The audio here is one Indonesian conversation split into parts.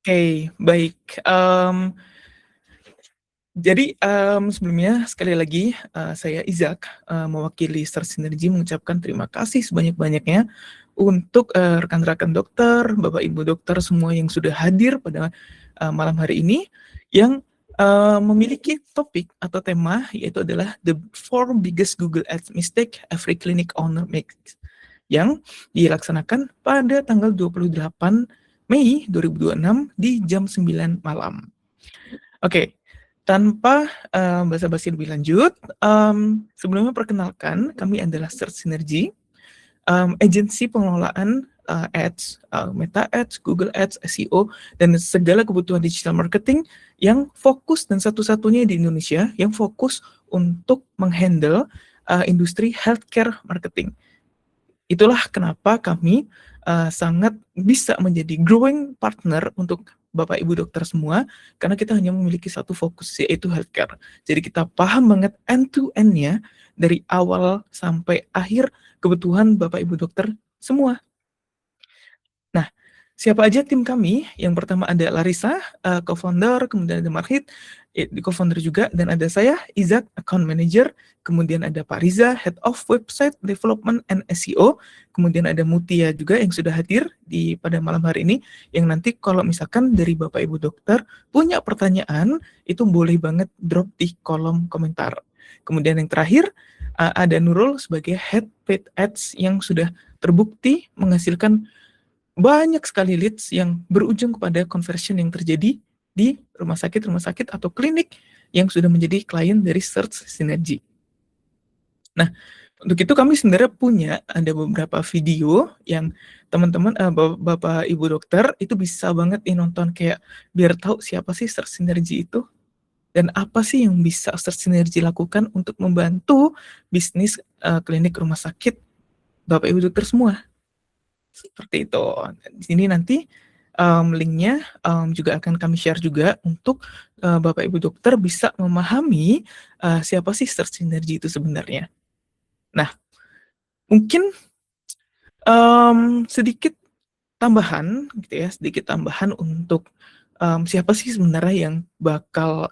Oke, baik. Jadi, sebelumnya sekali lagi, saya Izak, mewakili Search Synergy mengucapkan terima kasih sebanyak-banyaknya untuk, rekan-rekan dokter, Bapak Ibu dokter semua yang sudah hadir pada, malam hari ini, yang, memiliki topik atau tema yaitu adalah The 4 Biggest Google Ads Mistake Every Clinic Owner Makes, yang dilaksanakan pada tanggal 28 Mei 2026 di jam 9 malam. Oke, tanpa, basa-basi lebih lanjut, sebelumnya perkenalkan kami adalah Search Synergy, agensi pengelolaan, ads, Meta Ads, Google Ads, SEO, dan segala kebutuhan digital marketing yang fokus dan satu-satunya di Indonesia yang fokus untuk menghandle, industri healthcare marketing. Itulah kenapa kami, sangat bisa menjadi growing partner untuk Bapak Ibu dokter semua, karena kita hanya memiliki satu fokus, yaitu healthcare. Jadi kita paham banget end to end-nya, dari awal sampai akhir kebutuhan Bapak Ibu dokter semua. Nah, siapa aja tim kami? Yang pertama ada Larissa, co-founder, kemudian ada Marhit, co-founder juga, dan ada saya, Izak, account manager, kemudian ada Pak Riza, head of website development and SEO, kemudian ada Mutia juga yang sudah hadir pada malam hari ini, yang nanti kalau misalkan dari Bapak Ibu dokter punya pertanyaan, itu boleh banget drop di kolom komentar. Kemudian yang terakhir, ada Nurul sebagai head paid ads yang sudah terbukti menghasilkan banyak sekali leads yang berujung kepada conversion yang terjadi di rumah sakit atau klinik yang sudah menjadi klien dari Search Synergy. Nah, untuk itu kami sebenarnya punya ada beberapa video yang teman-teman, Bapak Ibu dokter itu bisa banget nih nonton kayak biar tahu siapa sih Search Synergy itu dan apa sih yang bisa Search Synergy lakukan untuk membantu bisnis, klinik rumah sakit Bapak Ibu dokter semua. Seperti itu. Di sini nanti, link-nya, juga akan kami share juga untuk, Bapak Ibu dokter bisa memahami, siapa sih Search Synergy itu sebenarnya. Nah, mungkin, sedikit tambahan gitu ya, sedikit tambahan untuk, siapa sih sebenarnya yang bakal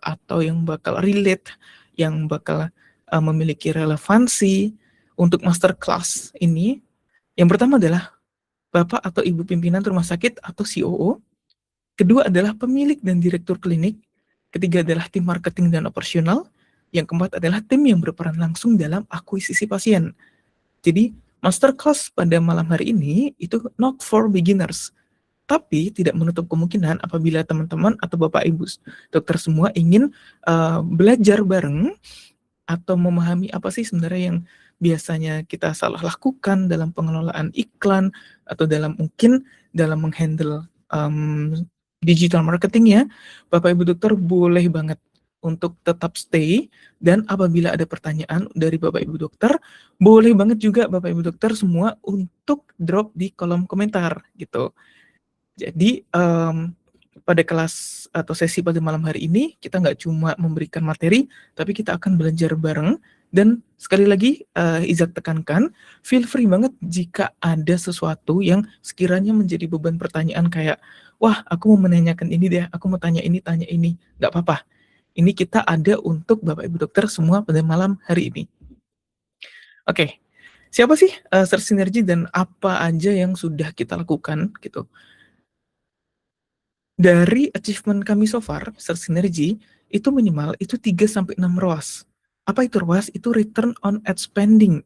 relate, yang bakal, memiliki relevansi untuk masterclass ini. Yang pertama adalah Bapak atau Ibu pimpinan rumah sakit atau COO, kedua adalah pemilik dan direktur klinik, ketiga adalah tim marketing dan operasional, yang keempat adalah tim yang berperan langsung dalam akuisisi pasien. Jadi, masterclass pada malam hari ini itu not for beginners, tapi tidak menutup kemungkinan apabila teman-teman atau Bapak Ibu dokter semua ingin belajar bareng atau memahami apa sih sebenarnya yang biasanya kita salah lakukan dalam pengelolaan iklan atau mungkin dalam menghandle digital marketing ya, Bapak Ibu dokter boleh banget untuk tetap stay, dan apabila ada pertanyaan dari Bapak Ibu dokter, boleh banget juga Bapak Ibu dokter semua untuk drop di kolom komentar gitu. Jadi, pada kelas atau sesi pada malam hari ini, kita nggak cuma memberikan materi, tapi kita akan belajar bareng. Dan sekali lagi, Izak tekankan, feel free banget jika ada sesuatu yang sekiranya menjadi beban pertanyaan kayak, wah aku mau menanyakan ini deh, aku mau tanya ini, nggak apa-apa. Ini kita ada untuk Bapak Ibu dokter semua pada malam hari ini. Oke, siapa sih Search Synergy dan apa aja yang sudah kita lakukan gitu? Dari achievement kami so far, Search Synergy, itu minimal itu 3-6 ROAS. Apa itu ROAS? Itu return on ad spending.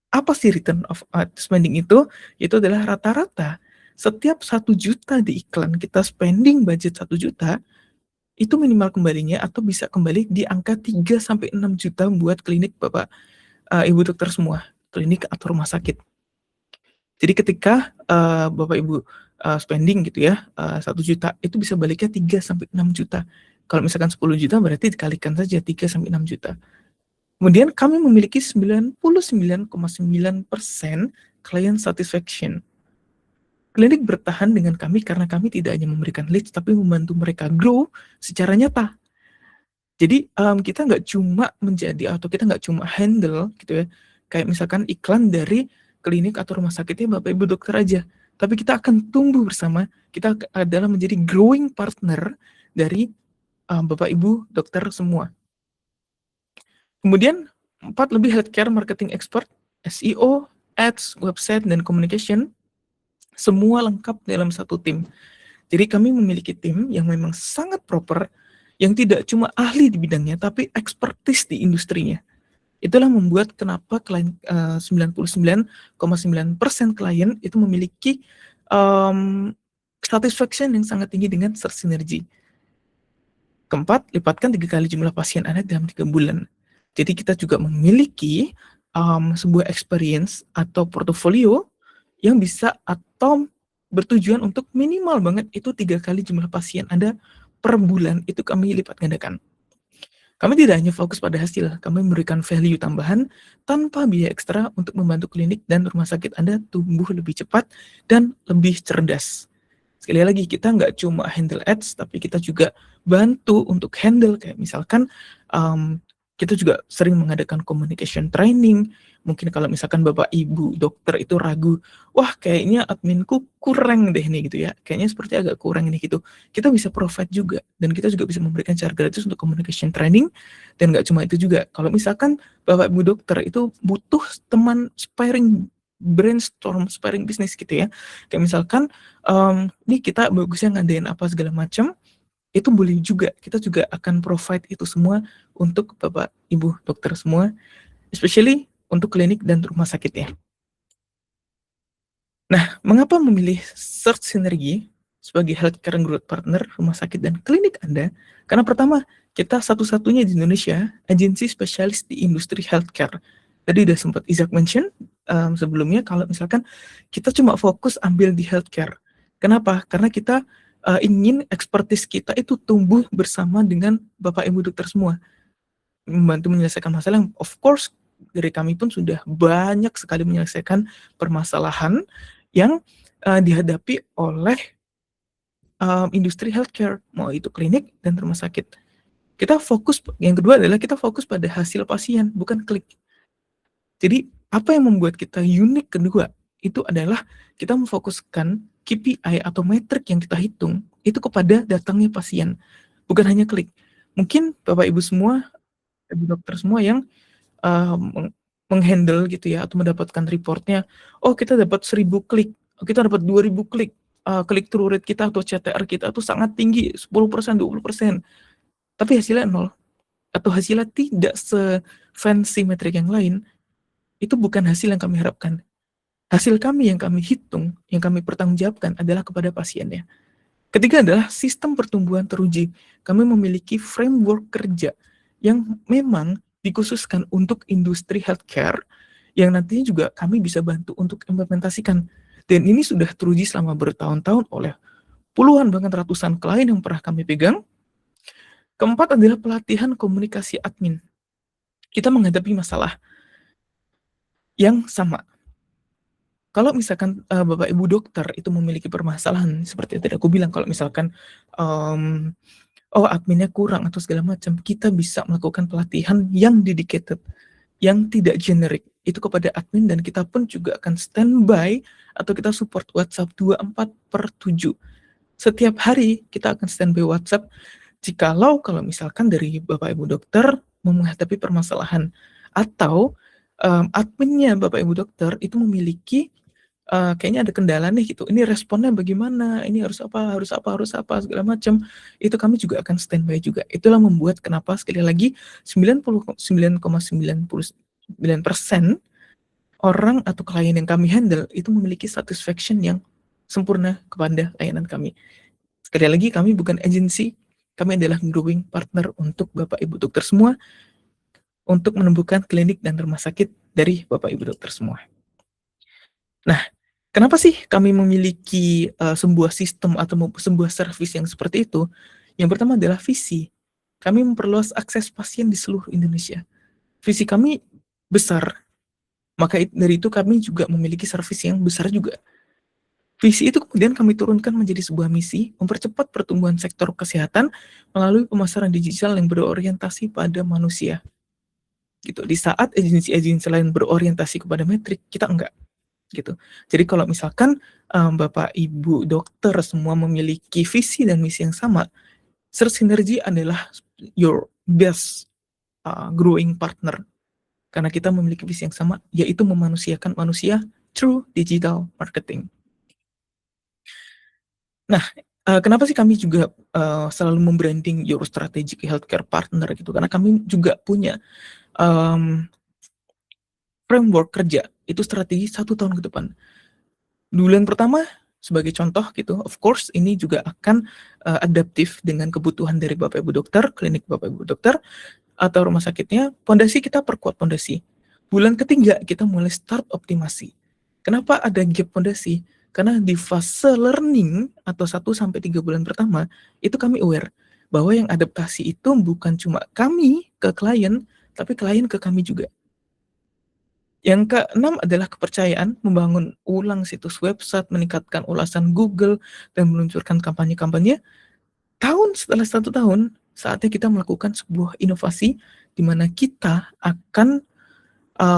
Apa sih return of ad spending itu? Itu adalah rata-rata setiap 1 juta di iklan kita spending budget 1 juta, itu minimal kembalinya atau bisa kembali di angka 3-6 juta buat klinik Bapak, Ibu dokter semua, klinik atau rumah sakit. Jadi ketika, Bapak Ibu, spending gitu ya, 1 juta itu bisa baliknya 3-6 juta. Kalau misalkan 10 juta berarti dikalikan saja 3-6 juta. Kemudian kami memiliki 99,9% client satisfaction. Klinik bertahan dengan kami karena kami tidak hanya memberikan leads, tapi membantu mereka grow secara nyata. Jadi, kita nggak cuma menjadi atau kita nggak cuma handle gitu ya, kayak misalkan iklan dari klinik atau rumah sakitnya Bapak Ibu dokter aja, tapi kita akan tumbuh bersama, kita adalah menjadi growing partner dari Bapak Ibu dokter semua. Kemudian 4 lebih healthcare marketing expert, SEO, ads, website, dan communication, semua lengkap dalam satu tim. Jadi kami memiliki tim yang memang sangat proper, yang tidak cuma ahli di bidangnya, tapi expertise di industrinya. Itulah membuat kenapa klien 99,9% klien itu memiliki satisfaction yang sangat tinggi dengan search synergy. Keempat, lipatkan 3 kali jumlah pasien Anda dalam 3 bulan. Jadi kita juga memiliki sebuah experience atau portofolio yang bisa atau bertujuan untuk minimal banget itu 3 kali jumlah pasien Anda per bulan itu kami lipat gandakan. Kami tidak hanya fokus pada hasil, kami memberikan value tambahan tanpa biaya ekstra untuk membantu klinik dan rumah sakit Anda tumbuh lebih cepat dan lebih cerdas. Sekali lagi, kita nggak cuma handle ads, tapi kita juga bantu untuk handle kayak misalkan kita juga sering mengadakan communication training. Mungkin kalau misalkan Bapak Ibu dokter itu ragu, wah kayaknya adminku kurang deh nih gitu ya, kayaknya seperti agak kurang ini gitu. Kita bisa provide juga, dan kita juga bisa memberikan cara gratis untuk communication training. Dan nggak cuma itu juga, kalau misalkan Bapak Ibu dokter itu butuh teman sparring brainstorm, sparring bisnis gitu ya. Kayak misalkan, nih kita bagusnya ngadain apa segala macam, itu boleh juga. Kita juga akan provide itu semua untuk Bapak Ibu dokter semua, especially untuk klinik dan rumah sakitnya. Nah, mengapa memilih Search Synergy sebagai healthcare growth partner rumah sakit dan klinik Anda? Karena pertama, kita satu-satunya di Indonesia agensi spesialis di industri healthcare. Tadi udah sempat Isaac mention sebelumnya kalau misalkan kita cuma fokus ambil di healthcare. Kenapa? Karena kita ingin expertise kita itu tumbuh bersama dengan Bapak Ibu dokter semua. Membantu menyelesaikan masalah yang of course dari kami pun sudah banyak sekali menyelesaikan permasalahan yang dihadapi oleh industri healthcare, mau itu klinik dan rumah sakit. Kita fokus, yang kedua adalah kita fokus pada hasil pasien, bukan klik. Jadi apa yang membuat kita unik kedua, itu adalah kita memfokuskan KPI atau metrik yang kita hitung, itu kepada datangnya pasien, bukan hanya klik. Mungkin Bapak Ibu semua, Ibu dokter semua yang menghandle gitu ya, atau mendapatkan reportnya, oh kita dapat 1000 klik, kita dapat 2000 klik, klik through rate kita atau CTR kita tuh sangat tinggi, 10%, 20%, tapi hasilnya 0, atau hasilnya tidak se-fancy metrik yang lain, itu bukan hasil yang kami harapkan. Hasil kami yang kami hitung, yang kami pertanggungjawabkan adalah kepada pasiennya. Ketiga adalah sistem pertumbuhan teruji. Kami memiliki framework kerja yang memang dikhususkan untuk industri healthcare yang nantinya juga kami bisa bantu untuk implementasikan. Dan ini sudah teruji selama bertahun-tahun oleh puluhan bahkan ratusan klien yang pernah kami pegang. Keempat adalah pelatihan komunikasi admin. Kita menghadapi masalah yang sama. Kalau misalkan Bapak Ibu dokter itu memiliki permasalahan seperti yang tadi aku bilang, kalau misalkan oh adminnya kurang atau segala macam, kita bisa melakukan pelatihan yang dedicated, yang tidak generik, itu kepada admin, dan kita pun juga akan standby atau kita support WhatsApp 24/7. Setiap hari kita akan standby WhatsApp jikalau kalau misalkan dari Bapak Ibu dokter menghadapi permasalahan atau adminnya Bapak Ibu dokter itu memiliki kayaknya ada kendala nih gitu, ini responnya bagaimana, ini harus apa, segala macam, itu kami juga akan standby juga. Itulah membuat kenapa sekali lagi 99,99% orang atau klien yang kami handle itu memiliki satisfaction yang sempurna kepada layanan kami. Sekali lagi, kami bukan agensi, kami adalah growing partner untuk Bapak Ibu dokter semua, untuk menumbuhkan klinik dan rumah sakit dari Bapak Ibu dokter semua. Nah, kenapa sih kami memiliki sebuah sistem atau sebuah service yang seperti itu? Yang pertama adalah visi. Kami memperluas akses pasien di seluruh Indonesia. Visi kami besar, maka dari itu kami juga memiliki service yang besar juga. Visi itu kemudian kami turunkan menjadi sebuah misi, mempercepat pertumbuhan sektor kesehatan melalui pemasaran digital yang berorientasi pada manusia. Gitu. Di saat agensi-agensi lain berorientasi kepada metrik, kita enggak. gitu. Jadi kalau misalkan, Bapak Ibu dokter semua memiliki visi dan misi yang sama, Search Synergy adalah your best, growing partner. Karena kita memiliki visi yang sama, yaitu memanusiakan manusia through digital marketing. Nah, kenapa sih kami juga, selalu membranding your strategic healthcare partner gitu, karena kami juga punya, mmm, framework kerja, itu strategi 1 tahun ke depan. Bulan pertama sebagai contoh gitu, of course ini juga akan, adaptif dengan kebutuhan dari Bapak Ibu dokter, klinik Bapak Ibu dokter, atau rumah sakitnya, pondasi kita perkuat pondasi. Bulan ketiga kita mulai start optimasi. Kenapa ada gap pondasi? Karena di fase learning atau 1 sampai 3 bulan pertama, itu kami aware bahwa yang adaptasi itu bukan cuma kami ke klien, tapi klien ke kami juga. Yang keenam adalah kepercayaan, membangun ulang situs website, meningkatkan ulasan Google, dan meluncurkan kampanye-kampanye. Setelah 1 tahun, saatnya kita melakukan sebuah inovasi di mana kita akan,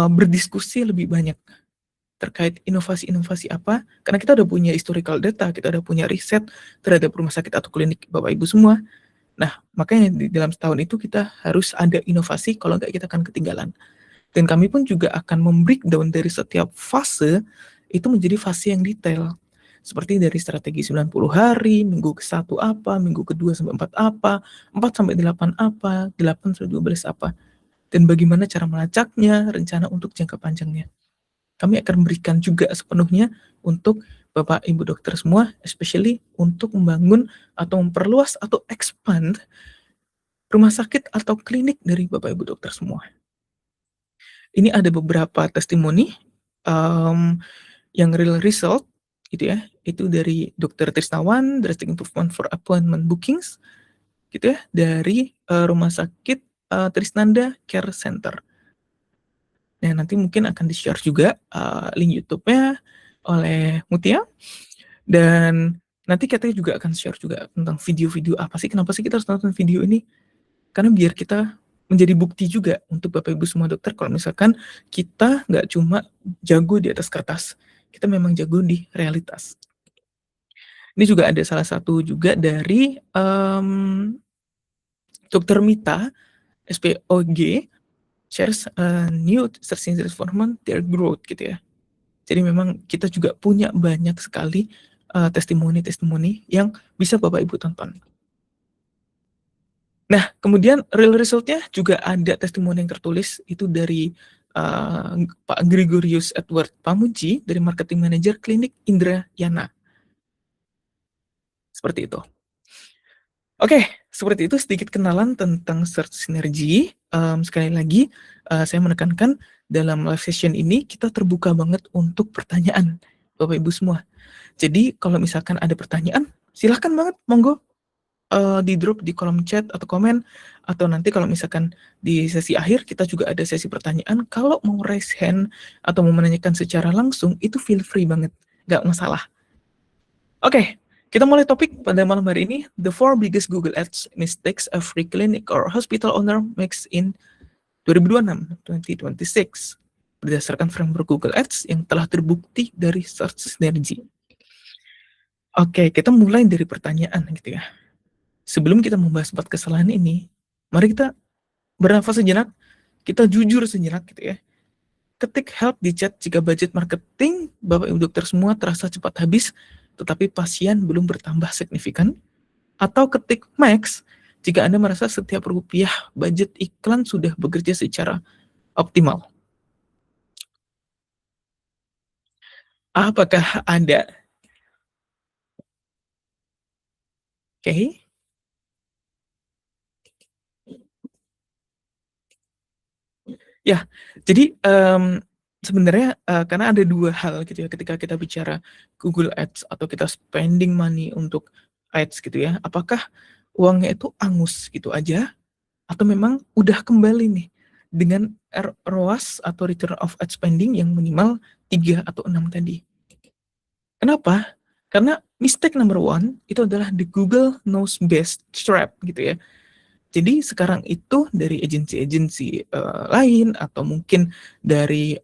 berdiskusi lebih banyak terkait inovasi-inovasi apa, karena kita udah punya historical data, kita udah punya riset terhadap rumah sakit atau klinik Bapak Ibu semua. Nah, makanya di dalam setahun itu kita harus ada inovasi, kalau nggak kita akan ketinggalan. Dan kami pun juga akan membreakdown dari setiap fase, itu menjadi fase yang detail. Seperti dari strategi 90 hari, minggu ke-1 apa, minggu ke-2 sampai 4 apa, 4 sampai 8 apa, 8 sampai 12 apa, dan bagaimana cara melacaknya, rencana untuk jangka panjangnya. Kami akan memberikan juga sepenuhnya untuk Bapak Ibu dokter semua, especially untuk membangun atau memperluas atau expand rumah sakit atau klinik dari Bapak Ibu dokter semua. Ini ada beberapa testimoni, mmm, yang real result gitu ya, itu dari Dokter Trisnawan, Drastic Improvement for Appointment Bookings gitu ya, dari, rumah sakit, Trisnanda Care Center. Nah, nanti mungkin akan di-share juga, link YouTube-nya oleh Mutia, dan nanti kita juga akan share juga tentang video-video apa sih, kenapa sih kita harus nonton video ini, karena biar kita menjadi bukti juga untuk Bapak Ibu semua dokter kalau misalkan kita nggak cuma jago di atas kertas, kita memang jago di realitas. Ini juga ada salah satu juga dari, Dokter Mita, SPOG, shares a new search engine performance their growth gitu ya. Jadi memang kita juga punya banyak sekali, testimoni-testimoni yang bisa Bapak Ibu tonton. Nah, kemudian real result-nya juga ada testimoni yang tertulis, itu dari, Pak Gregorius Edward Pamuji, dari marketing manager klinik Indrayana, seperti itu. Oke, seperti itu sedikit kenalan tentang Search Synergy, sekali lagi, saya menekankan dalam live session ini kita terbuka banget untuk pertanyaan Bapak Ibu semua. Jadi kalau misalkan ada pertanyaan, silahkan banget, monggo, di-drop di kolom chat atau komen, atau nanti kalau misalkan di sesi akhir kita juga ada sesi pertanyaan, kalau mau raise hand atau mau menanyakan secara langsung, itu feel free banget, nggak masalah. Oke, kita mulai topik pada malam hari ini, the 4 biggest Google Ads mistakes every clinic or hospital owner makes in 2026, berdasarkan framework Google Ads yang telah terbukti dari Search Synergy. Oke, kita mulai dari pertanyaan gitu ya. Sebelum kita membahas 4 kesalahan ini, mari kita bernafas sejenak, kita jujur sejenak gitu ya. Ketik help di chat jika budget marketing Bapak Ibu dokter semua terasa cepat habis, tetapi pasien belum bertambah signifikan. Atau ketik max jika Anda merasa setiap rupiah budget iklan sudah bekerja secara optimal. Apakah ada? Oke. Ya, jadi, sebenarnya, karena ada 2 hal gitu ya ketika kita bicara Google Ads atau kita spending money untuk ads gitu ya. Apakah uangnya itu angus gitu aja atau memang udah kembali nih dengan ROAS atau return of ad spending yang minimal 3 atau 6 tadi. Kenapa? Karena mistake number 1 itu adalah the Google knows best trap gitu ya. Jadi sekarang itu dari agensi-agensi, lain atau mungkin dari,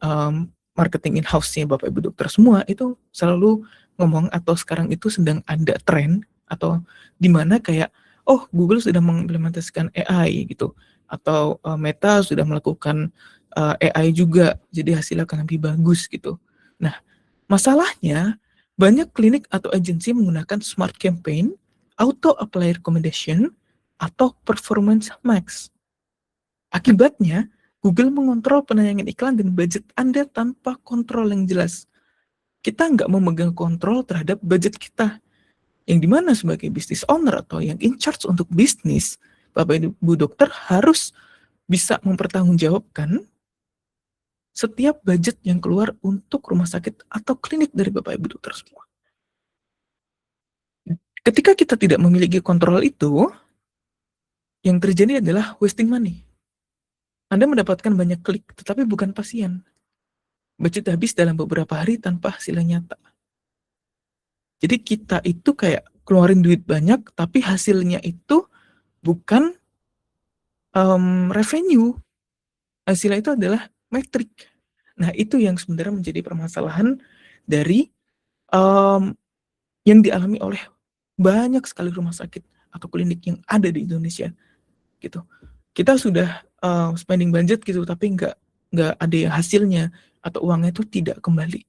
marketing in-house-nya Bapak Ibu dokter semua itu selalu ngomong atau sekarang itu sedang ada tren atau di mana kayak, oh Google sudah mengimplementasikan AI gitu, atau Meta sudah melakukan AI juga, jadi hasilnya akan lebih bagus gitu. Nah, masalahnya banyak klinik atau agensi menggunakan smart campaign, auto apply recommendation, atau performance max. Akibatnya, Google mengontrol penayangan iklan dan budget Anda tanpa kontrol yang jelas. Kita nggak memegang kontrol terhadap budget kita. Yang dimana sebagai business owner atau yang in charge untuk bisnis, Bapak Ibu dokter harus bisa mempertanggungjawabkan setiap budget yang keluar untuk rumah sakit atau klinik dari Bapak Ibu dokter semua. Ketika kita tidak memiliki kontrol itu, yang terjadi adalah wasting money. Anda mendapatkan banyak klik, tetapi bukan pasien. Budget habis dalam beberapa hari tanpa hasilnya nyata. Jadi kita itu kayak keluarin duit banyak, tapi hasilnya itu bukan revenue. Hasilnya itu adalah metrik. Nah, itu yang sebenarnya menjadi permasalahan dari yang dialami oleh banyak sekali rumah sakit atau klinik yang ada di Indonesia gitu. Kita sudah spending budget gitu, tapi nggak ada yang hasilnya atau uangnya itu tidak kembali.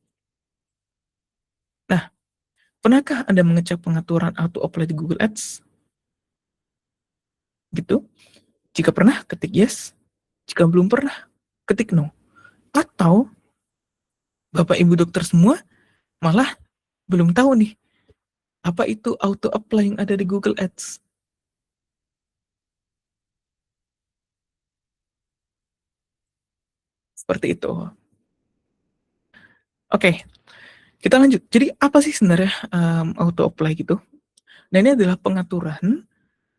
Nah, pernahkah Anda mengecek pengaturan auto apply di Google Ads? Gitu. Jika pernah, ketik yes. Jika belum pernah, ketik no. Atau Bapak Ibu dokter semua malah belum tahu nih apa itu auto apply yang ada di Google Ads. Seperti itu. Oke, kita lanjut. Jadi apa sih sebenarnya auto apply gitu? Nah, ini adalah pengaturan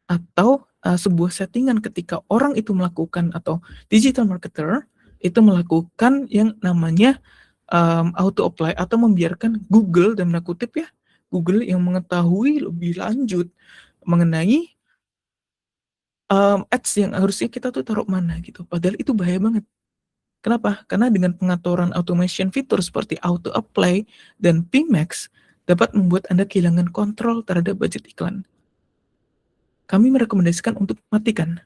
atau sebuah settingan ketika orang itu melakukan atau digital marketer itu melakukan yang namanya auto apply atau membiarkan Google, dan tanda kutip ya, Google yang mengetahui lebih lanjut mengenai ads yang harusnya kita tuh taruh mana gitu. Padahal itu bahaya banget. Kenapa? Karena dengan pengaturan automation fitur seperti auto apply dan PMax dapat membuat Anda kehilangan kontrol terhadap budget iklan. Kami merekomendasikan untuk matikan.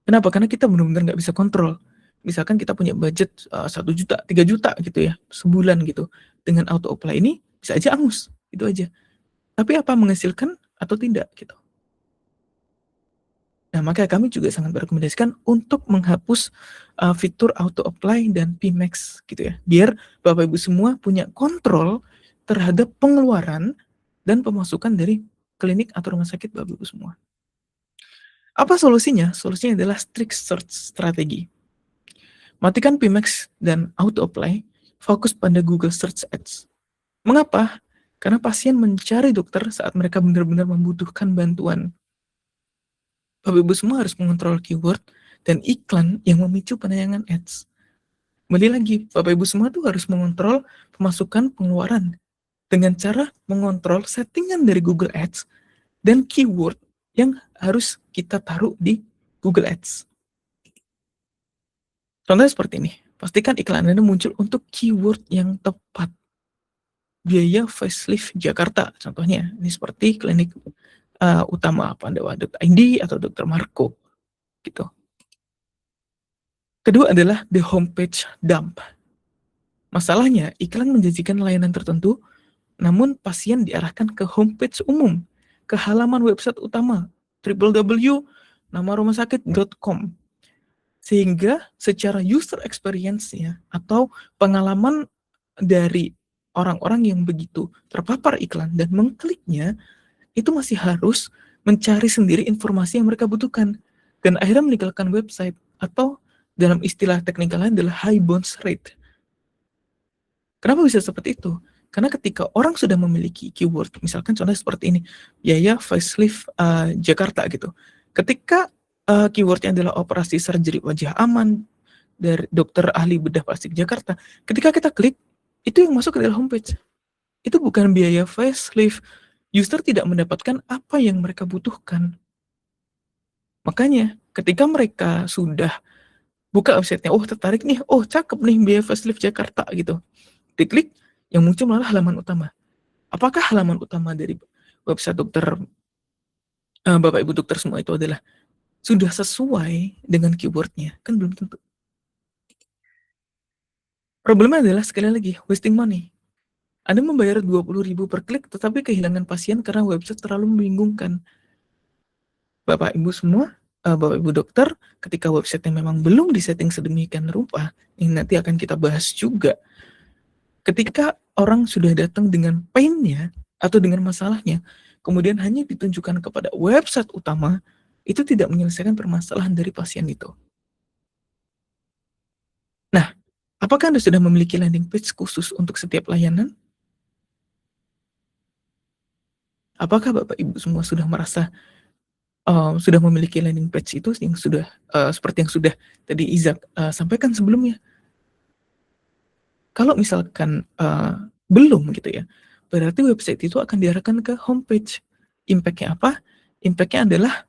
Kenapa? Karena kita benar-benar nggak bisa kontrol. Misalkan kita punya budget 1 juta, 3 juta gitu ya, sebulan gitu. Dengan auto apply ini bisa aja angus, itu aja. Tapi apa menghasilkan atau tidak gitu. Nah, maka kami juga sangat merekomendasikan untuk menghapus fitur auto apply dan PMax gitu ya. Biar Bapak Ibu semua punya kontrol terhadap pengeluaran dan pemasukan dari klinik atau rumah sakit Bapak Ibu semua. Apa solusinya? Solusinya adalah strict search strategi. Matikan PMax dan auto apply, fokus pada Google Search Ads. Mengapa? Karena pasien mencari dokter saat mereka benar-benar membutuhkan bantuan. Bapak Ibu semua harus mengontrol keyword dan iklan yang memicu penayangan ads. Kembali lagi, Bapak Ibu semua tuh harus mengontrol pemasukan pengeluaran dengan cara mengontrol settingan dari Google Ads dan keyword yang harus kita taruh di Google Ads. Contohnya seperti ini, pastikan iklan Anda muncul untuk keyword yang tepat. Biaya facelift Jakarta, contohnya, ini seperti klinik utama Pandawa.id atau Dr. Marco, gitu. Kedua adalah the homepage dump. Masalahnya, iklan menjanjikan layanan tertentu, namun pasien diarahkan ke homepage umum, ke halaman website utama, www.namarumahsakit.com. Sehingga secara user experience-nya atau pengalaman dari orang-orang yang begitu terpapar iklan dan mengkliknya, itu masih harus mencari sendiri informasi yang mereka butuhkan. Dan akhirnya meninggalkan website, atau dalam istilah teknikalnya adalah high bounce rate. Kenapa bisa seperti itu? Karena ketika orang sudah memiliki keyword, misalkan contohnya seperti ini, biaya facelift Jakarta gitu. Ketika keywordnya adalah operasi surgery wajah aman dari dokter ahli bedah plastik Jakarta, ketika kita klik, itu yang masuk ke dalam homepage. Itu bukan biaya facelift. User tidak mendapatkan apa yang mereka butuhkan. Makanya ketika mereka sudah buka websitenya, oh tertarik nih, oh cakep nih biaya facelift Jakarta gitu. Diklik, yang muncul malah halaman utama. Apakah halaman utama dari website dokter Bapak Ibu dokter semua itu adalah sudah sesuai dengan keywordnya? Kan belum tentu. Problemnya adalah sekali lagi wasting money. Anda membayar 20.000 per klik tetapi kehilangan pasien karena website terlalu membingungkan. Bapak Ibu semua, Bapak Ibu dokter, ketika websitenya memang belum disetting sedemikian rupa, ini nanti akan kita bahas juga. Ketika orang sudah datang dengan pain-nya atau dengan masalahnya, kemudian hanya ditunjukkan kepada website utama, itu tidak menyelesaikan permasalahan dari pasien itu. Nah, apakah Anda sudah memiliki landing page khusus untuk setiap layanan? Apakah Bapak Ibu semua sudah merasa sudah memiliki landing page itu yang sudah seperti yang sudah tadi Izak sampaikan sebelumnya? Kalau misalkan belum gitu ya, berarti website itu akan diarahkan ke homepage. Impact-nya apa? Impact-nya adalah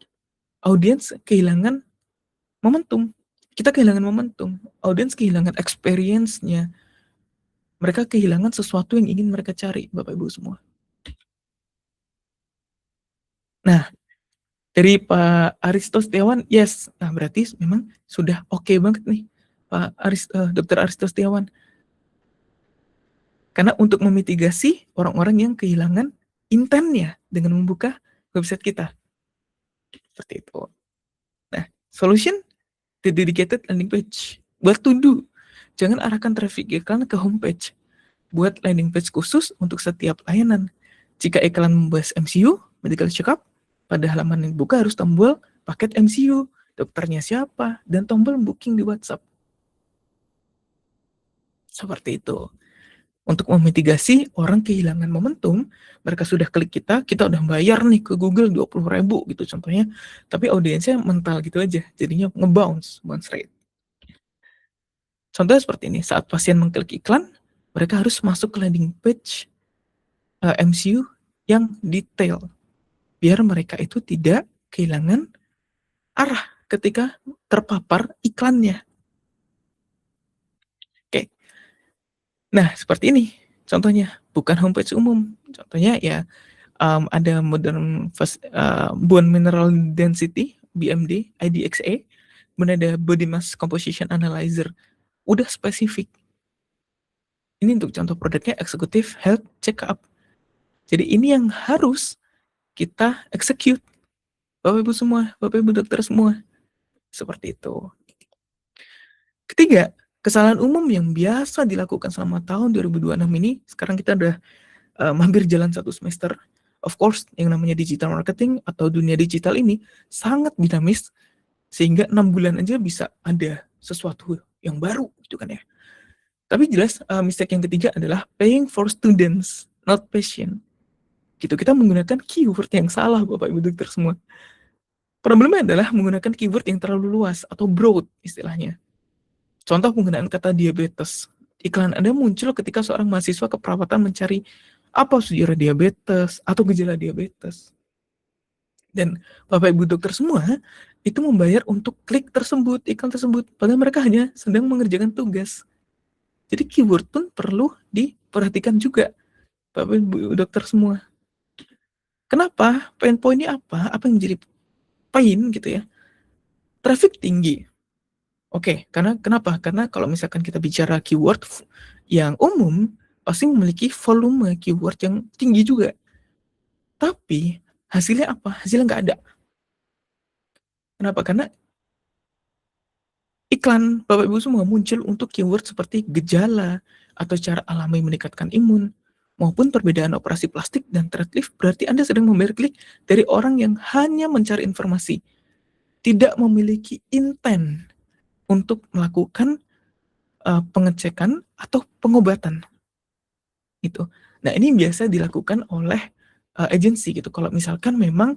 audiens kehilangan momentum. Kita kehilangan momentum. Audiens kehilangan experience-nya. Mereka kehilangan sesuatu yang ingin mereka cari, Bapak Ibu semua. Nah, dari Pak Aristo Setiawan, yes. Nah, berarti memang sudah oke banget nih, Pak Dr. Aristo Setiawan. Karena untuk memitigasi orang-orang yang kehilangan intent-nya dengan membuka website kita. Seperti itu. Nah, solution, the dedicated landing page. Buat to do. Jangan arahkan traffic iklan ke homepage. Buat landing page khusus untuk setiap layanan. Jika iklan membahas MCU, medical check-up, pada halaman yang dibuka harus tombol paket MCU, dokternya siapa, dan tombol booking di WhatsApp. Seperti itu. Untuk memitigasi orang kehilangan momentum, mereka sudah klik kita udah bayar nih ke Google 20.000 gitu contohnya, tapi audiensnya mental gitu aja, jadinya bounce rate. Contohnya seperti ini, saat pasien mengklik iklan, mereka harus masuk ke landing page MCU yang detail, biar mereka itu tidak kehilangan arah ketika terpapar iklannya. Oke, nah seperti ini contohnya, bukan homepage umum. Contohnya ya ada modern bone mineral density BMD IDXA, kemudian ada body mass composition analyzer, udah spesifik. Ini untuk contoh produknya executive health check-up. Jadi ini yang harus kita execute, Bapak Ibu semua, Bapak Ibu dokter semua, seperti itu. Ketiga, kesalahan umum yang biasa dilakukan selama tahun 2026 ini, sekarang kita udah hampir jalan 1 semester. Of course, yang namanya digital marketing atau dunia digital ini sangat dinamis, sehingga 6 bulan aja bisa ada sesuatu yang baru gitu kan ya. Tapi jelas mistake yang ketiga adalah paying for students, not patient. Gitu, kita menggunakan keyword yang salah Bapak Ibu dokter semua. Problemnya adalah menggunakan keyword yang terlalu luas atau broad istilahnya. Contoh penggunaan kata diabetes. Iklan Anda muncul ketika seorang mahasiswa keperawatan mencari apa sejarah diabetes atau gejala diabetes. Dan Bapak Ibu dokter semua itu membayar untuk klik tersebut, iklan tersebut, padahal mereka hanya sedang mengerjakan tugas. Jadi keyword pun perlu diperhatikan juga, Bapak Ibu dokter semua. Kenapa? Pain point-nya apa? Apa yang jadi pain gitu ya? Traffic tinggi. Oke, karena kenapa? Karena kalau misalkan kita bicara keyword yang umum, pasti memiliki volume keyword yang tinggi juga. Tapi hasilnya apa? Hasilnya nggak ada. Kenapa? Karena iklan Bapak Ibu semua muncul untuk keyword seperti gejala atau cara alami meningkatkan imun, maupun perbedaan operasi plastik dan thread lift, berarti Anda sedang membayar klik dari orang yang hanya mencari informasi, tidak memiliki intent untuk melakukan pengecekan atau pengobatan. Gitu. Nah, ini biasa dilakukan oleh agensi gitu. Kalau misalkan memang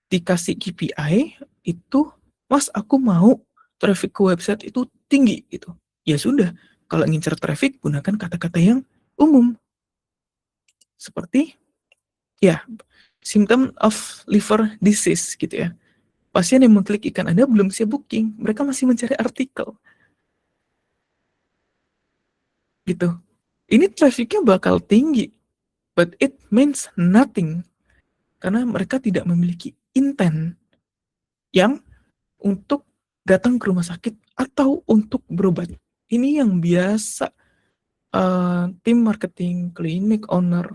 dikasih KPI itu, Mas aku mau traffic ke website itu tinggi gitu. Ya sudah, kalau ngincer traffic gunakan kata-kata yang umum. Seperti ya, symptom of liver disease gitu ya. pasien yang mengklik iklan Anda belum siap booking, mereka masih mencari artikel. Gitu. Ini trafficnya bakal tinggi, but it means nothing. Karena mereka tidak memiliki intent yang untuk datang ke rumah sakit atau untuk berobat. Ini yang biasa tim marketing, klinik owner,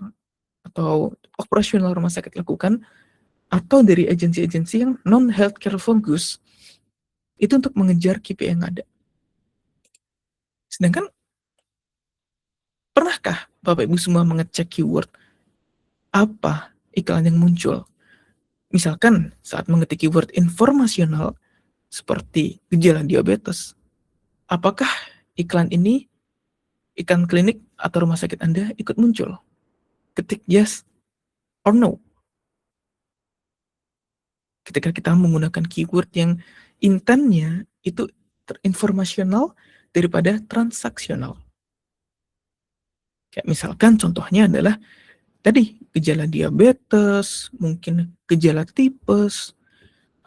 atau operasional rumah sakit lakukan, atau dari agensi-agensi yang non-healthcare focus, itu untuk mengejar KPI yang ada. Sedangkan, pernahkah Bapak Ibu semua mengecek keyword apa iklan yang muncul? Misalkan saat mengetik keyword informasional seperti gejala diabetes, apakah iklan ini, iklan klinik atau rumah sakit Anda ikut muncul? Ketik yes or no. Ketika kita menggunakan keyword yang intentnya itu informasional daripada transaksional. Kayak misalkan contohnya adalah tadi gejala diabetes, mungkin gejala tipes,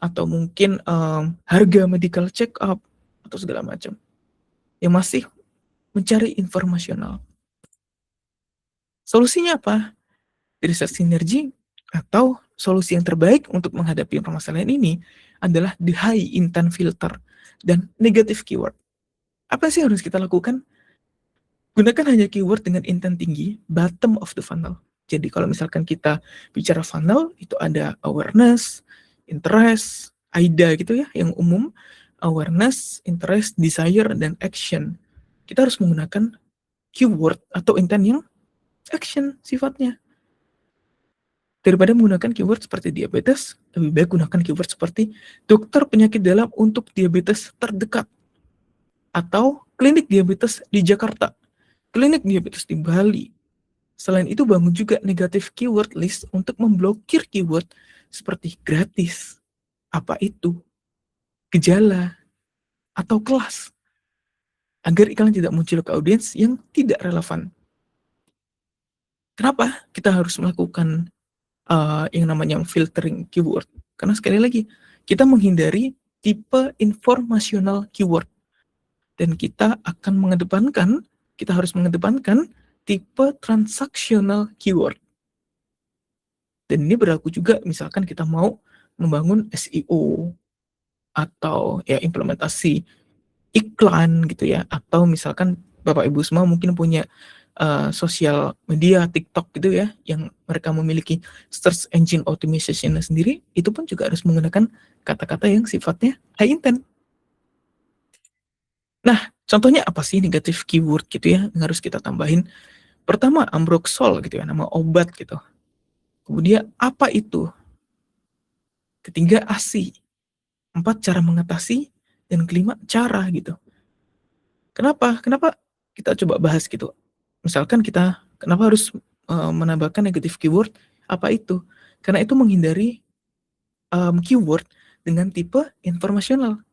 atau mungkin harga medical check up atau segala macam yang masih mencari informasional. Solusinya apa? Research sinergi atau solusi yang terbaik untuk menghadapi permasalahan ini adalah the high intent filter dan negative keyword. Apa sih yang harus kita lakukan? Gunakan hanya keyword dengan intent tinggi, bottom of the funnel. Jadi kalau misalkan kita bicara funnel, itu ada awareness, interest, AIDA gitu ya, yang umum, awareness, interest, desire, dan action. Kita harus menggunakan keyword atau intent yang action sifatnya. Daripada menggunakan keyword seperti diabetes, lebih baik gunakan keyword seperti dokter penyakit dalam untuk diabetes terdekat, atau klinik diabetes di Jakarta, klinik diabetes di Bali. Selain itu, bangun juga negatif keyword list untuk memblokir keyword seperti gratis, apa itu, gejala, atau kelas, agar iklan tidak muncul ke audiens yang tidak relevan. Kenapa kita harus melakukan yang namanya filtering keyword? Karena sekali lagi, kita menghindari tipe informasional keyword. Dan kita harus mengedepankan tipe transaksional keyword. Dan ini berlaku juga misalkan kita mau membangun SEO atau ya implementasi iklan gitu ya, atau misalkan Bapak Ibu semua mungkin punya sosial media TikTok gitu ya, yang mereka memiliki search engine optimization sendiri, itu pun juga harus menggunakan kata-kata yang sifatnya high intent. Nah, contohnya apa sih negatif keyword gitu ya yang harus kita tambahin? Pertama, Ambroxol gitu ya, nama obat gitu. Kemudian apa itu? Ketiga, ASI. 4, cara mengatasi. Dan kelima, cara gitu. Kenapa? Kenapa kita coba bahas gitu? Misalkan kita, kenapa harus menambahkan negatif keyword? Apa itu? Karena itu menghindari keyword dengan tipe informasional.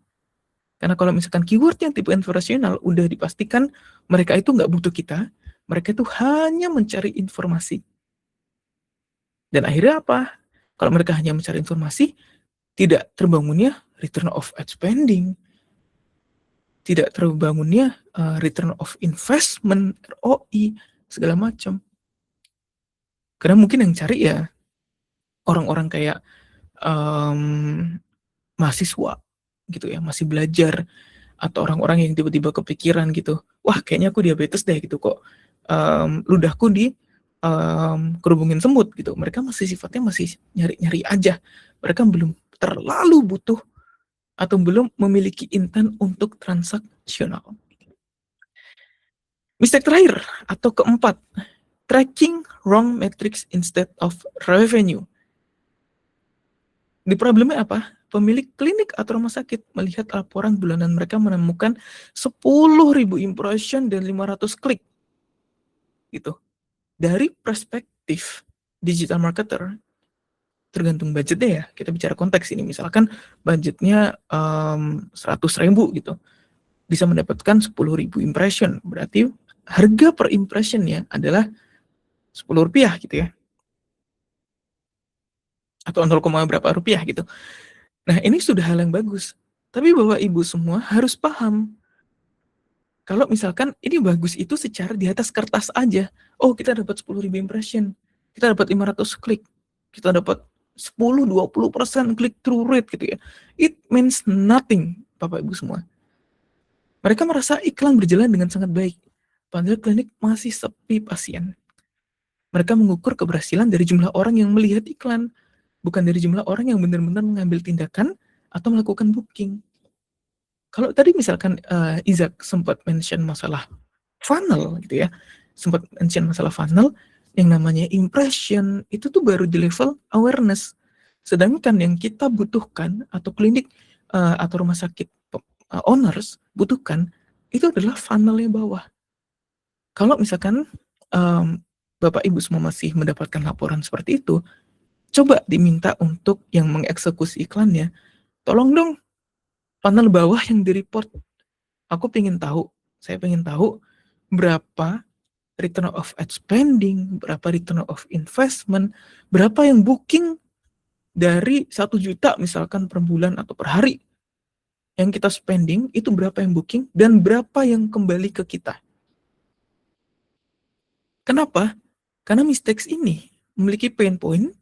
Karena kalau misalkan keyword yang tipe informasional, udah dipastikan mereka itu nggak butuh kita, mereka itu hanya mencari informasi. Dan akhirnya apa? Kalau mereka hanya mencari informasi, tidak terbangunnya return of ad spending, tidak terbangunnya return of investment, ROI, segala macam. Karena mungkin yang cari ya orang-orang kayak mahasiswa gitu ya, masih belajar, atau orang-orang yang tiba-tiba kepikiran gitu, wah kayaknya aku diabetes deh gitu kok, ludahku kerubungin semut gitu. Mereka masih sifatnya masih nyari-nyari aja. Mereka belum terlalu butuh atau belum memiliki intent untuk transaksional. Mistake terakhir atau keempat, tracking wrong metrics instead of revenue. Di problemnya apa? Pemilik klinik atau rumah sakit melihat laporan bulanan mereka menemukan 10.000 impression dan 500 klik. Gitu. Dari perspektif digital marketer, tergantung budgetnya ya. Kita bicara konteks ini. Misalkan budgetnya 100.000 gitu. Bisa mendapatkan 10.000 impression. Berarti harga per impressionnya adalah Rp10 gitu ya. Atau 0, berapa rupiah gitu. Nah, ini sudah hal yang bagus. Tapi Bapak Ibu semua harus paham, kalau misalkan ini bagus itu secara di atas kertas aja. Oh, kita dapat 10.000 impression, kita dapat 500 klik, kita dapat 10-20% click through rate gitu ya. It means nothing, Bapak Ibu semua. Mereka merasa iklan berjalan dengan sangat baik, padahal klinik masih sepi pasien. Mereka mengukur keberhasilan dari jumlah orang yang melihat iklan, bukan dari jumlah orang yang benar-benar mengambil tindakan atau melakukan booking. Kalau tadi misalkan Izak sempat mention masalah funnel gitu ya, sempat mention masalah funnel, yang namanya impression itu tuh baru di level awareness. Sedangkan yang kita butuhkan atau klinik atau rumah sakit owners butuhkan itu adalah funnelnya bawah. Kalau misalkan Bapak Ibu semua masih mendapatkan laporan seperti itu, coba diminta untuk yang mengeksekusi iklannya, tolong dong funnel bawah yang di-report. Aku saya pengen tahu berapa return of ad spending, berapa return of investment, berapa yang booking dari 1 juta misalkan per bulan atau per hari. Yang kita spending itu berapa yang booking dan berapa yang kembali ke kita. Kenapa? Karena mistakes ini memiliki pain point.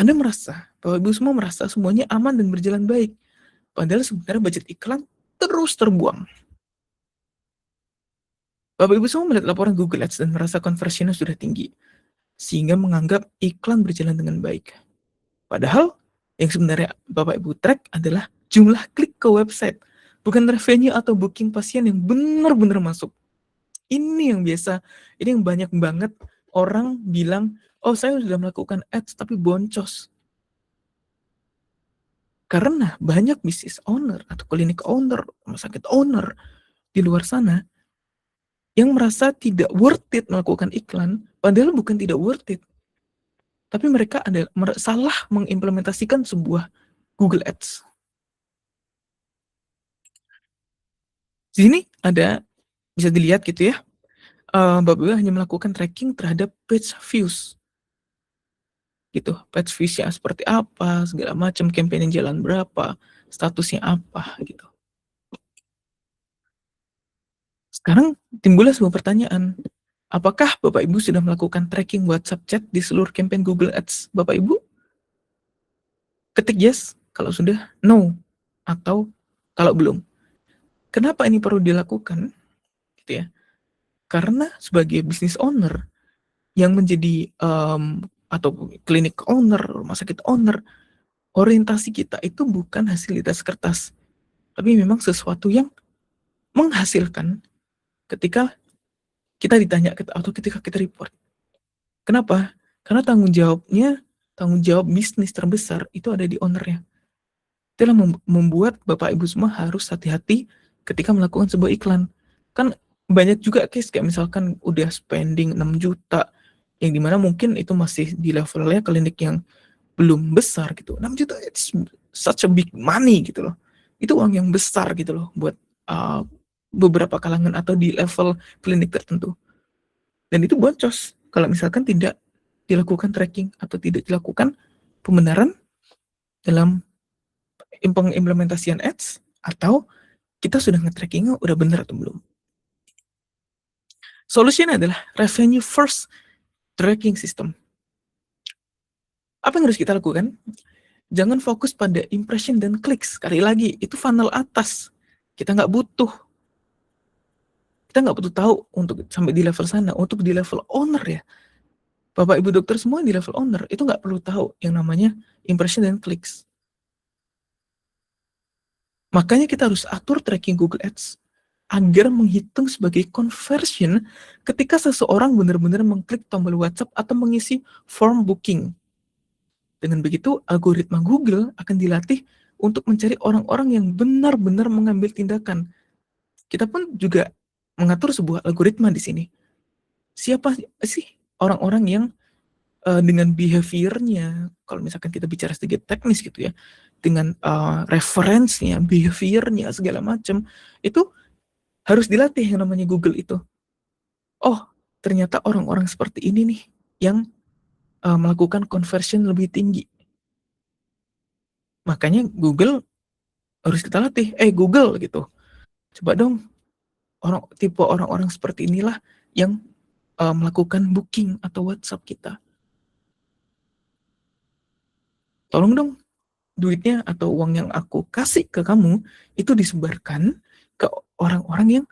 Anda merasa, Bapak Ibu semua merasa semuanya aman dan berjalan baik. Padahal sebenarnya budget iklan terus terbuang. Bapak Ibu semua melihat laporan Google Ads dan merasa conversionnya sudah tinggi, sehingga menganggap iklan berjalan dengan baik. Padahal yang sebenarnya Bapak Ibu track adalah jumlah klik ke website, bukan revenue atau booking pasien yang benar-benar masuk. Ini yang biasa, ini yang banyak banget orang bilang, oh saya sudah melakukan ads tapi boncos. Karena banyak bisnis owner atau klinik owner, rumah sakit owner di luar sana yang merasa tidak worth it melakukan iklan, padahal bukan tidak worth it. Tapi mereka salah mengimplementasikan sebuah Google Ads. Di sini ada, bisa dilihat gitu ya, Bapak Ibu hanya melakukan tracking terhadap page views. Gitu, page views-nya seperti apa, segala macam, campaign yang jalan berapa, statusnya apa, gitu. Sekarang timbullah sebuah pertanyaan, apakah Bapak Ibu sudah melakukan tracking WhatsApp chat di seluruh campaign Google Ads Bapak Ibu? Ketik yes, kalau sudah no, atau kalau belum. Kenapa ini perlu dilakukan? Gitu ya. Karena sebagai business owner yang menjadi atau klinik owner, rumah sakit owner, orientasi kita itu bukan hasil di atas kertas, tapi memang sesuatu yang menghasilkan ketika kita ditanya atau ketika kita report. Kenapa? Karena tanggung jawab bisnis terbesar itu ada di ownernya. Itulah membuat Bapak Ibu semua harus hati-hati ketika melakukan sebuah iklan. Kan banyak juga case kayak misalkan udah spending 6 juta, yang dimana mungkin itu masih di levelnya klinik yang belum besar gitu. 6 juta it's such a big money gitu loh. Itu uang yang besar gitu loh buat beberapa kalangan atau di level klinik tertentu. Dan itu boncos kalau misalkan tidak dilakukan tracking atau tidak dilakukan pembenaran dalam pengimplementasian ads, atau kita sudah nge-trackingnya udah benar atau belum. Solusinya adalah revenue first tracking system. Apa yang harus kita lakukan? Jangan fokus pada impression dan klik. Sekali lagi, itu funnel atas. Kita nggak butuh tahu untuk sampai di level sana. Untuk di level owner ya, Bapak Ibu dokter semua di level owner itu nggak perlu tahu yang namanya impression dan clicks. Makanya kita harus atur tracking Google Ads agar menghitung sebagai conversion ketika seseorang benar-benar mengklik tombol WhatsApp atau mengisi form booking. Dengan begitu, algoritma Google akan dilatih untuk mencari orang-orang yang benar-benar mengambil tindakan. Kita pun juga mengatur sebuah algoritma di sini. Siapa sih orang-orang yang dengan behavior-nya, kalau misalkan kita bicara sedikit teknis gitu ya, dengan referensinya, behavior-nya, segala macam, itu harus dilatih yang namanya Google itu. Oh, ternyata orang-orang seperti ini nih yang melakukan conversion lebih tinggi. Makanya Google harus kita latih, Google gitu, coba dong tipe orang-orang seperti inilah yang melakukan booking atau WhatsApp kita. Tolong dong duitnya atau uang yang aku kasih ke kamu itu disebarkan ke orang-orang yang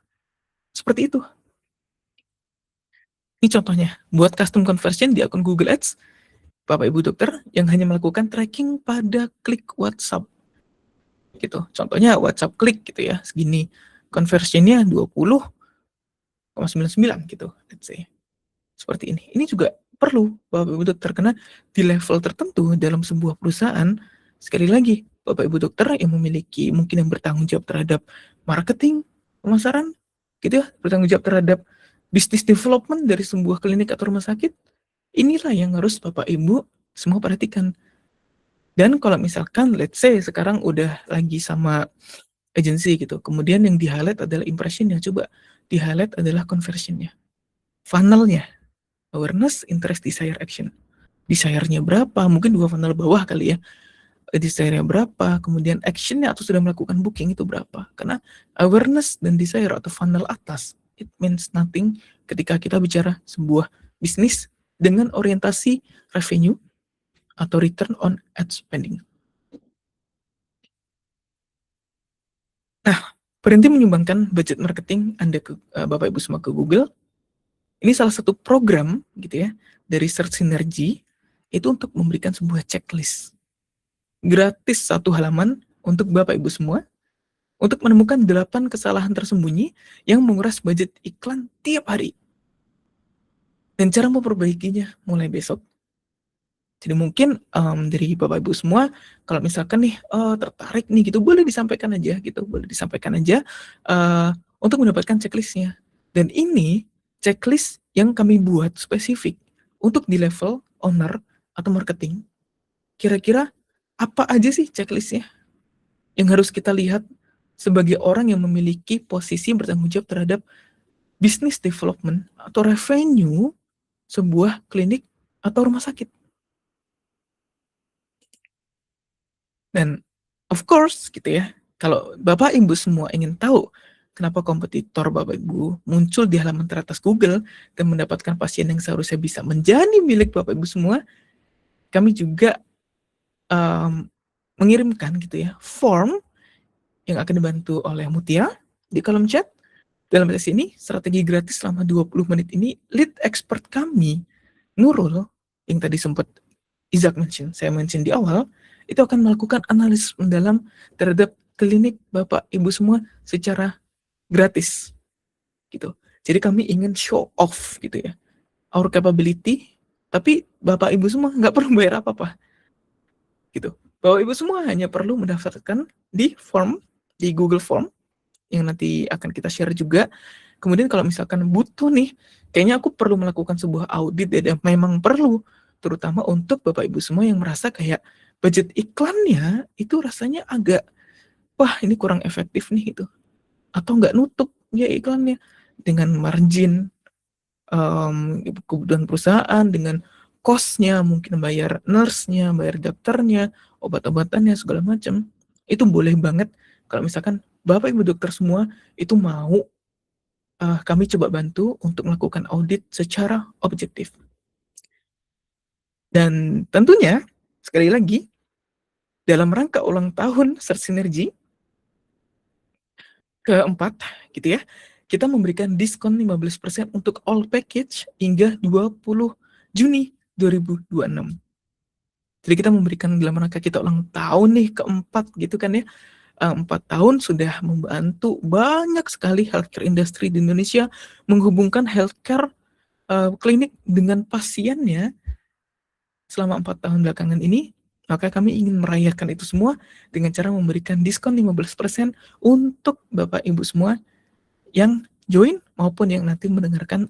seperti itu. Ini contohnya, buat custom conversion di akun Google Ads, Bapak Ibu dokter yang hanya melakukan tracking pada klik WhatsApp gitu. Contohnya WhatsApp klik gitu ya, segini. Conversionnya 20,99 gitu, let's say. Seperti ini. Ini juga perlu Bapak Ibu dokter karena di level tertentu dalam sebuah perusahaan, sekali lagi Bapak Ibu dokter yang memiliki mungkin yang bertanggung jawab terhadap marketing, pemasaran, gitu ya, bertanggung jawab terhadap bisnis development dari sebuah klinik atau rumah sakit, inilah yang harus Bapak Ibu semua perhatikan. Dan kalau misalkan let's say sekarang udah lagi sama agency gitu, kemudian yang di-highlight adalah impression-nya, coba di-highlight adalah conversion-nya, funnel-nya, awareness, interest, desire, action. Desire-nya berapa? Mungkin 2 funnel bawah kali ya. Desire-nya berapa? Kemudian action-nya atau sudah melakukan booking itu berapa? Karena awareness dan desire atau funnel atas, it means nothing ketika kita bicara sebuah bisnis dengan orientasi revenue atau return on ad spending. Nah, berhenti menyumbangkan budget marketing Anda ke Bapak Ibu semua ke Google. Ini salah satu program gitu ya dari Search Synergy itu untuk memberikan sebuah checklist gratis 1 halaman untuk Bapak Ibu semua untuk menemukan 8 kesalahan tersembunyi yang menguras budget iklan tiap hari. Dan cara memperbaikinya mulai besok. Jadi mungkin dari Bapak Ibu semua kalau misalkan nih tertarik nih gitu boleh disampaikan aja gitu, boleh disampaikan aja untuk mendapatkan checklistnya. Dan ini checklist yang kami buat spesifik untuk di level owner atau marketing. Kira-kira apa aja sih checklistnya yang harus kita lihat sebagai orang yang memiliki posisi bertanggung jawab terhadap business development atau revenue sebuah klinik atau rumah sakit. Dan of course gitu ya, kalau Bapak Ibu semua ingin tahu kenapa kompetitor Bapak Ibu muncul di halaman teratas Google dan mendapatkan pasien yang seharusnya bisa menjadi milik Bapak Ibu semua, kami juga mengirimkan gitu ya form yang akan dibantu oleh Mutia di kolom chat. Dalam sesi ini, strategi gratis selama 20 menit ini, lead expert kami, Nurul, yang tadi sempat saya mention di awal, itu akan melakukan analisis mendalam terhadap klinik Bapak Ibu semua secara gratis. Gitu. Jadi kami ingin show off gitu ya, our capability, tapi Bapak Ibu semua nggak perlu bayar apa-apa. Gitu. Bapak Ibu semua hanya perlu mendaftarkan di form, di Google Form, yang nanti akan kita share juga. Kemudian kalau misalkan butuh nih, kayaknya aku perlu melakukan sebuah audit ya, dan memang perlu, terutama untuk Bapak Ibu semua yang merasa kayak budget iklannya itu rasanya agak, wah ini kurang efektif nih gitu. Atau nggak nutup ya iklannya dengan margin kebutuhan perusahaan, dengan cost-nya, mungkin bayar nurse-nya, bayar dokternya, obat-obatannya, segala macam. Itu boleh banget kalau misalkan Bapak Ibu dokter semua itu mau kami coba bantu untuk melakukan audit secara objektif. Dan tentunya, sekali lagi, dalam rangka ulang tahun Search Synergy keempat, gitu ya, kita memberikan diskon 15% untuk all package hingga 20 Juni 2026. Jadi kita memberikan dalam rangka kita ulang tahun nih keempat gitu kan ya, 4 tahun sudah membantu banyak sekali healthcare industry di Indonesia menghubungkan healthcare klinik dengan pasiennya selama 4 tahun belakangan ini, maka kami ingin merayakan itu semua dengan cara memberikan diskon 15% untuk Bapak Ibu semua yang join maupun yang nanti mendengarkan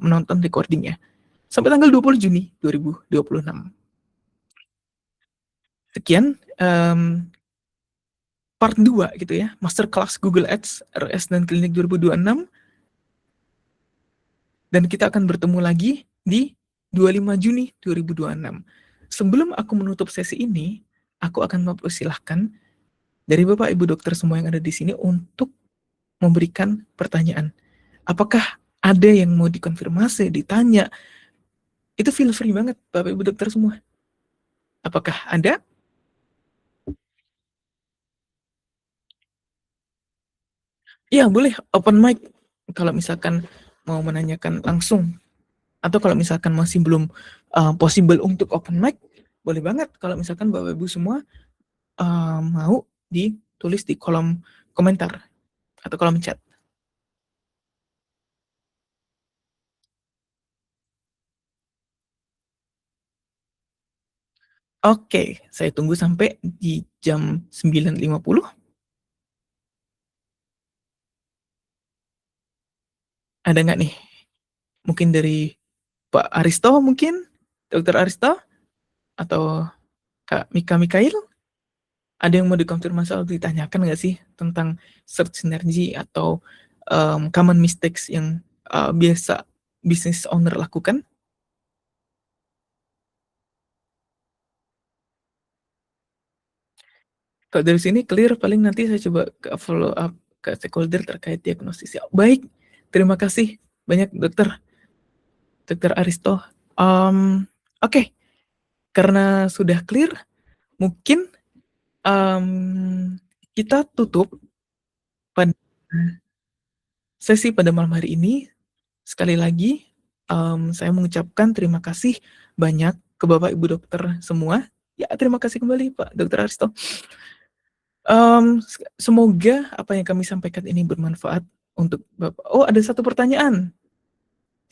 menonton recordingnya sampai tanggal 20 Juni 2026. Sekian part 2 gitu ya, Masterclass Google Ads RS dan Klinik 2026. Dan kita akan bertemu lagi di 25 Juni 2026. Sebelum aku menutup sesi ini, aku akan mempersilahkan dari Bapak Ibu dokter semua yang ada di sini untuk memberikan pertanyaan. Apakah ada yang mau dikonfirmasi, ditanya? Itu feel free banget Bapak Ibu dokter semua. Apakah ada? Iya boleh open mic kalau misalkan mau menanyakan langsung, atau kalau misalkan masih belum possible untuk open mic, boleh banget kalau misalkan Bapak Ibu semua mau ditulis di kolom komentar atau kolom chat. Oke, saya tunggu sampai di jam 9.50. Ada nggak nih? Mungkin dari Pak Aristo mungkin? Dokter Aristo? Atau Kak Mika Mikail? Ada yang mau dikonfirmasi atau ditanyakan nggak sih tentang search synergy atau common mistakes yang biasa business owner lakukan? Kalau dari sini clear, paling nanti saya coba ke follow up ke stakeholder terkait diagnosis. Ya, baik, terima kasih banyak dokter, dokter Aristo. Oke, karena sudah clear, mungkin kita tutup pada sesi pada malam hari ini. Sekali lagi, saya mengucapkan terima kasih banyak ke Bapak Ibu dokter semua. Ya, terima kasih kembali Pak Dokter Aristo. Semoga apa yang kami sampaikan ini bermanfaat untuk Bapak. Oh, ada satu pertanyaan.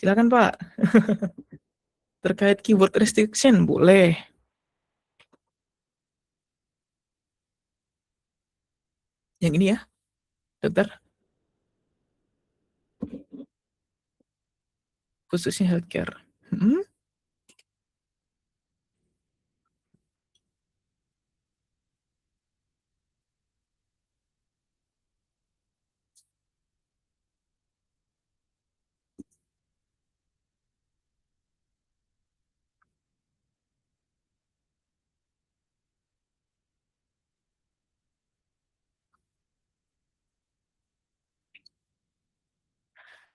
Silakan Pak. Terkait keyword restriction, boleh. Yang ini ya, dokter, khususnya healthcare. Hmm?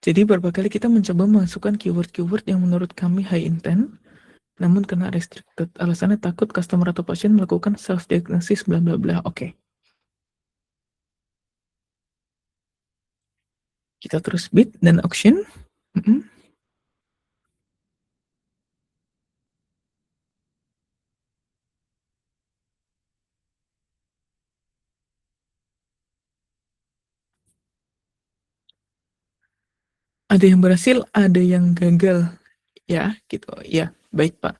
Jadi beberapa kali kita mencoba memasukkan keyword-keyword yang menurut kami high intent, namun kena restricted. Alasannya takut customer atau pasien melakukan self-diagnosis, bla bla bla. Oke, kita terus bid dan auction. Mm-mm. Ada yang berhasil, ada yang gagal. Ya, gitu. Ya, baik Pak.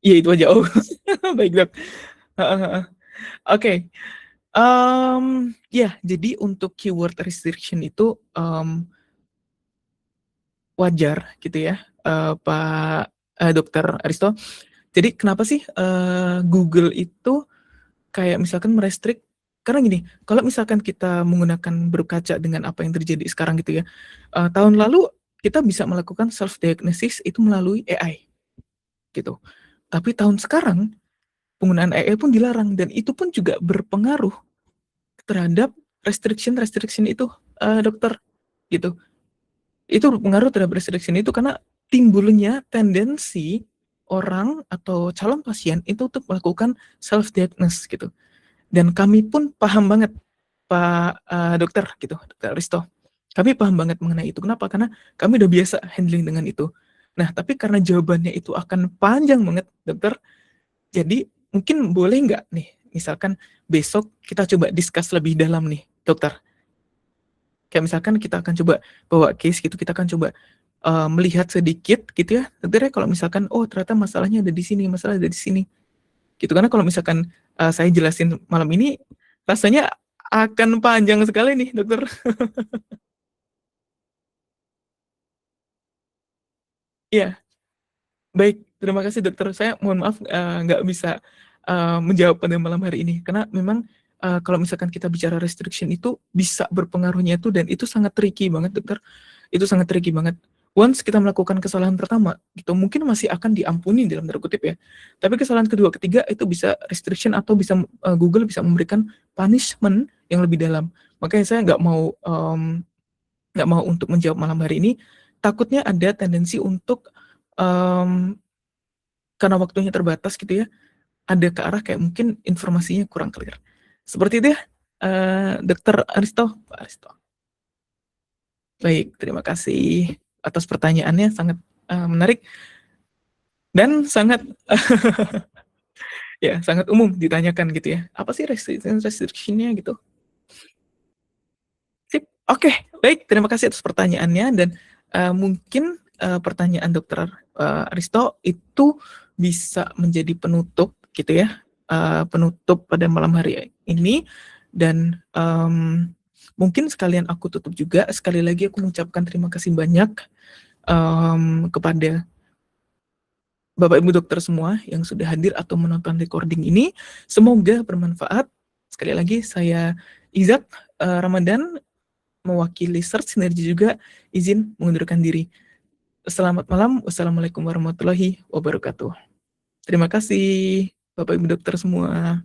Iya, itu aja. Oh, baik dok. Oke. Ya, jadi untuk keyword restriction itu wajar gitu ya, Pak Dokter Aristo. Jadi kenapa sih Google itu kayak misalkan merestrik, karena gini, kalau misalkan kita menggunakan berkaca dengan apa yang terjadi sekarang gitu ya, tahun lalu kita bisa melakukan self diagnosis itu melalui AI gitu. Tapi tahun sekarang penggunaan AI pun dilarang dan itu pun juga berpengaruh terhadap restriction itu dokter gitu. Itu berpengaruh terhadap restriction itu karena timbulnya tendensi orang atau calon pasien itu untuk melakukan self diagnosis gitu. Dan kami pun paham banget Pak dokter gitu, Dokter Risto. Kami paham banget mengenai itu. Kenapa? Karena kami udah biasa handling dengan itu. Nah, tapi karena jawabannya itu akan panjang banget, dokter. Jadi mungkin boleh nggak nih, misalkan besok kita coba discuss lebih dalam nih, dokter. Kayak misalkan kita akan coba bawa case gitu, kita akan coba melihat sedikit gitu ya, dokter ya, kalau misalkan oh ternyata masalahnya ada di sini, masalah ada di sini. Gitu, karena kalau misalkan saya jelasin malam ini, rasanya akan panjang sekali nih, dokter. Iya, baik. Terima kasih, dokter. Saya mohon maaf nggak bisa menjawab pada malam hari ini, karena memang kalau misalkan kita bicara restriction itu bisa berpengaruhnya itu dan itu sangat tricky banget, Dokter. Itu sangat tricky banget. Once kita melakukan kesalahan pertama, gitu, mungkin masih akan diampuni dalam tanda kutip ya. Tapi kesalahan kedua, ketiga itu bisa restriction atau bisa Google bisa memberikan punishment yang lebih dalam. Makanya saya nggak mau untuk menjawab malam hari ini. Takutnya ada tendensi untuk karena waktunya terbatas gitu ya, ada ke arah kayak mungkin informasinya kurang clear. Seperti itu ya, Dokter Aristo, Pak Aristo. Baik, terima kasih atas pertanyaannya, sangat menarik dan sangat ya sangat umum ditanyakan gitu ya. Apa sih restriction-nya gitu? Sip, oke, baik, terima kasih atas pertanyaannya dan mungkin pertanyaan Dokter Aristo itu bisa menjadi penutup gitu ya, penutup pada malam hari ini dan mungkin sekalian aku tutup juga. Sekali lagi aku mengucapkan terima kasih banyak kepada Bapak Ibu dokter semua yang sudah hadir atau menonton recording ini. Semoga bermanfaat. Sekali lagi saya Izak Ramadan mewakili Search Sinergi juga izin mengundurkan diri. Selamat malam. Wassalamualaikum warahmatullahi wabarakatuh. Terima kasih Bapak Ibu dokter semua.